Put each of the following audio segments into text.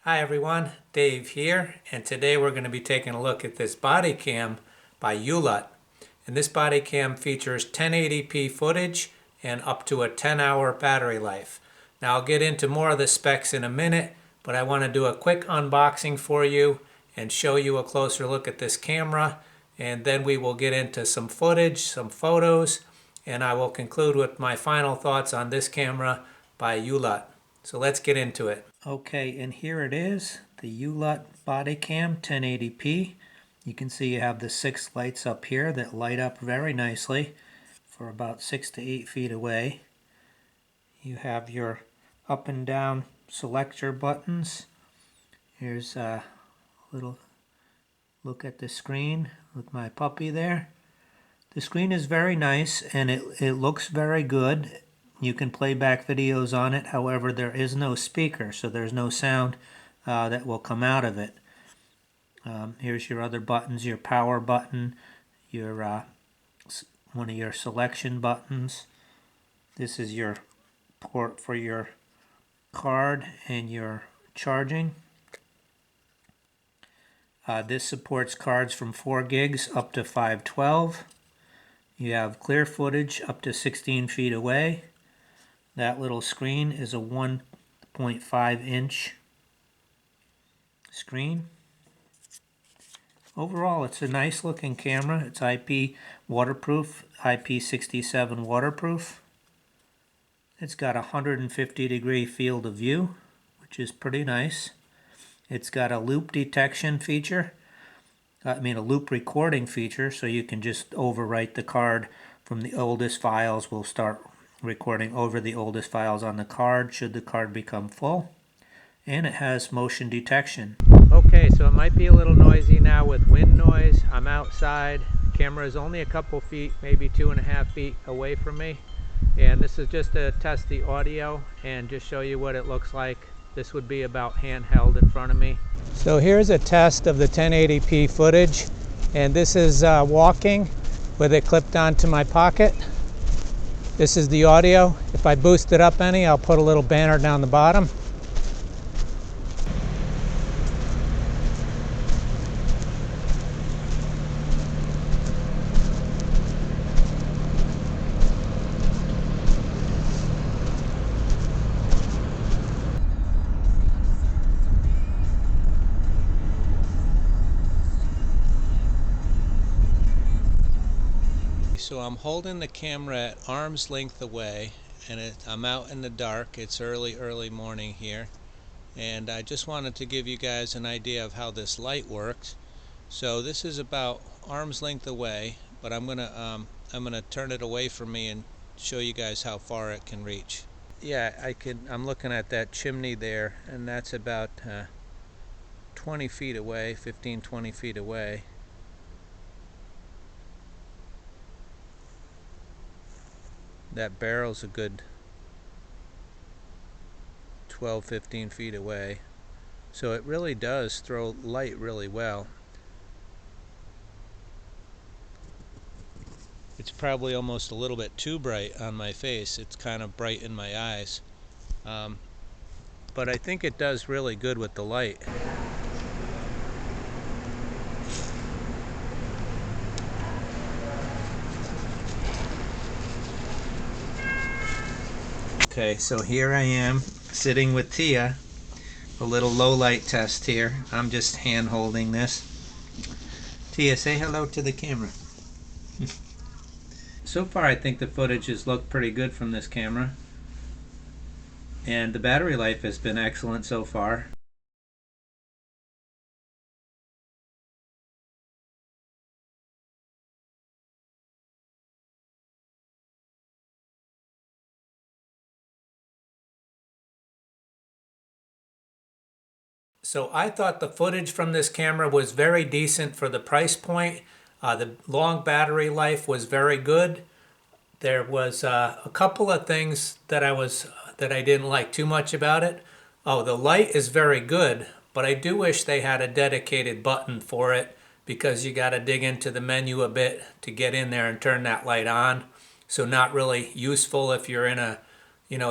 Hi everyone, Dave here, and today we're going to be taking a look at this body cam by YYLUUT. And this body cam features 1080p footage and up to a 10-hour battery life. Now I'll get into more of the specs in a minute, but I want to do a quick unboxing for you and show you a closer look at this camera, and then we will get into some footage, some photos, and I will conclude with my final thoughts on this camera by YYLUUT. So let's get into it. Okay, and here it is, the YYLUUT body cam 1080p. You can see you have the 6 lights up here that light up very nicely for about 6 to 8 feet away. You have your up and down selector buttons. Here's a little look at the screen with my puppy there. The screen is very nice and it looks very good. You can play back videos on it, however there is no speaker, so there's no sound that will come out of it. Here's your other buttons, your power button, your one of your selection buttons. This is your port for your card and your charging. This supports cards from 4 gigs up to 512. You have clear footage up to 16 feet away. That little screen is a 1.5 inch screen. Overall, it's a nice looking camera. It's IP waterproof, IP67 waterproof. It's got a 150-degree field of view, which is pretty nice. It's got a loop detection feature. A loop recording feature, so you can just overwrite the card from the oldest files. We'll start recording over the oldest files on the card should the card become full. And it has motion detection. Okay, so it might be a little noisy now with wind noise. I'm outside. The camera is only a couple feet, maybe 2.5 feet away from me. And this is just to test the audio and just show you what it looks like. This would be about handheld in front of me. So here's a test of the 1080p footage. And this is walking with it clipped onto my pocket. This is the audio. If I boost it up any, I'll put a little banner down the bottom. So I'm holding the camera at arm's length away, and I'm out in the dark. It's early morning here, and I just wanted to give you guys an idea of how this light works. So this is about arm's length away, but I'm gonna turn it away from me and show you guys how far it can reach. Yeah, I'm looking at that chimney there, and that's about 20 feet away, 15-20 feet away. That barrel's a good 12-15 feet away, so it really does throw light really well. It's probably almost a little bit too bright on my face. It's kind of bright in my eyes, but I think it does really good with the light. Okay, so here I am sitting with Tia. A little low light test here. I'm just hand holding this. Tia, say hello to the camera. So far I think the footage has looked pretty good from this camera. And the battery life has been excellent so far. So I thought the footage from this camera was very decent for the price point. The long battery life was very good. There was a couple of things that I didn't like too much about it. Oh, the light is very good, but I do wish they had a dedicated button for it, because you got to dig into the menu a bit to get in there and turn that light on. So not really useful if you're in a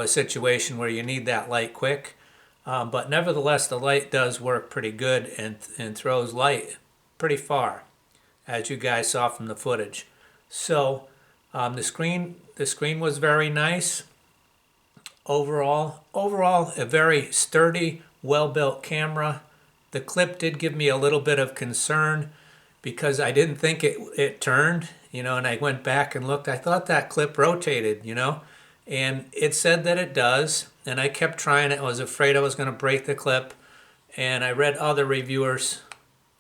situation where you need that light quick. But nevertheless, the light does work pretty good and throws light pretty far, as you guys saw from the footage. So the screen was very nice. Overall, a very sturdy, well-built camera. The clip did give me a little bit of concern because I didn't think it turned, and I went back and looked. I thought that clip rotated, and it said that it does, and I kept trying it. I was afraid I was going to break the clip, and I read other reviewers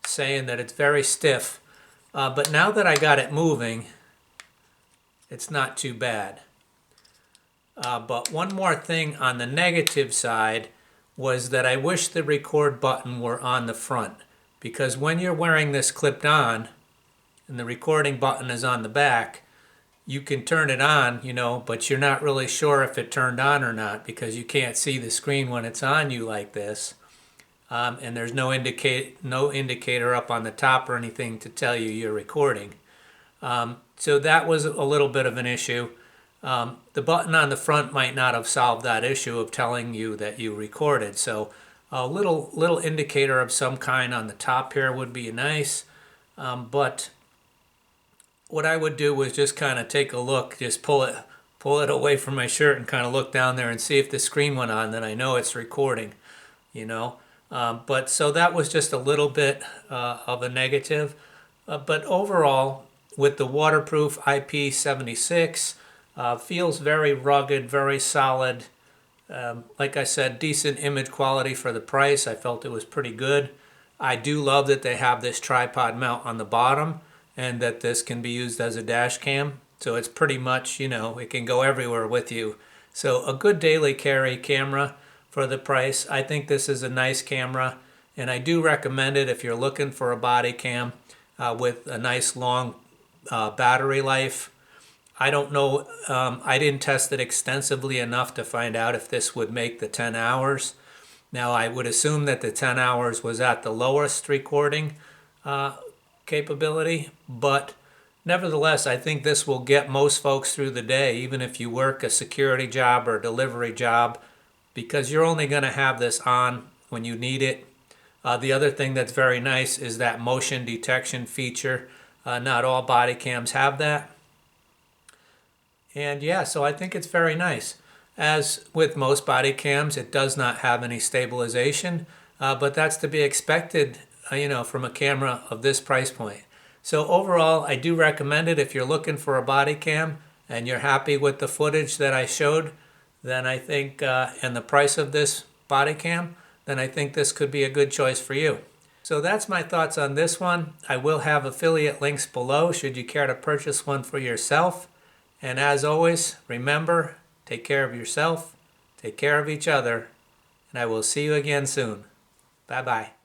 saying that it's very stiff. But now that I got it moving, it's not too bad. But one more thing on the negative side was that I wish the record button were on the front, because when you're wearing this clipped on and the recording button is on the back, you can turn it on, but you're not really sure if it turned on or not because you can't see the screen when it's on you like this. And there's no indicator up on the top or anything to tell you you're recording. So that was a little bit of an issue. The button on the front might not have solved that issue of telling you that you recorded. So a little indicator of some kind on the top here would be nice. But what I would do was just kind of take a look, just pull it away from my shirt and kind of look down there and see if the screen went on. Then I know it's recording, But so that was just a little bit of a negative. But overall, with the waterproof IP76, feels very rugged, very solid. Like I said, decent image quality for the price. I felt it was pretty good. I do love that they have this tripod mount on the bottom and that this can be used as a dash cam. So it's pretty much, it can go everywhere with you. So a good daily carry camera for the price. I think this is a nice camera, and I do recommend it if you're looking for a body cam with a nice long battery life. I don't know, I didn't test it extensively enough to find out if this would make the 10 hours. Now I would assume that the 10 hours was at the lowest recording capability, but nevertheless, I think this will get most folks through the day, even if you work a security job or a delivery job, because you're only going to have this on when you need it. The other thing that's very nice is that motion detection feature. Not all body cams have that. And yeah, so I think it's very nice. As with most body cams, it does not have any stabilization, but that's to be expected, from a camera of this price point. So overall, I do recommend it if you're looking for a body cam and you're happy with the footage that I showed, then I think, and the price of this body cam, then I think this could be a good choice for you. So that's my thoughts on this one. I will have affiliate links below should you care to purchase one for yourself. And as always, remember, take care of yourself, take care of each other, and I will see you again soon. Bye-bye.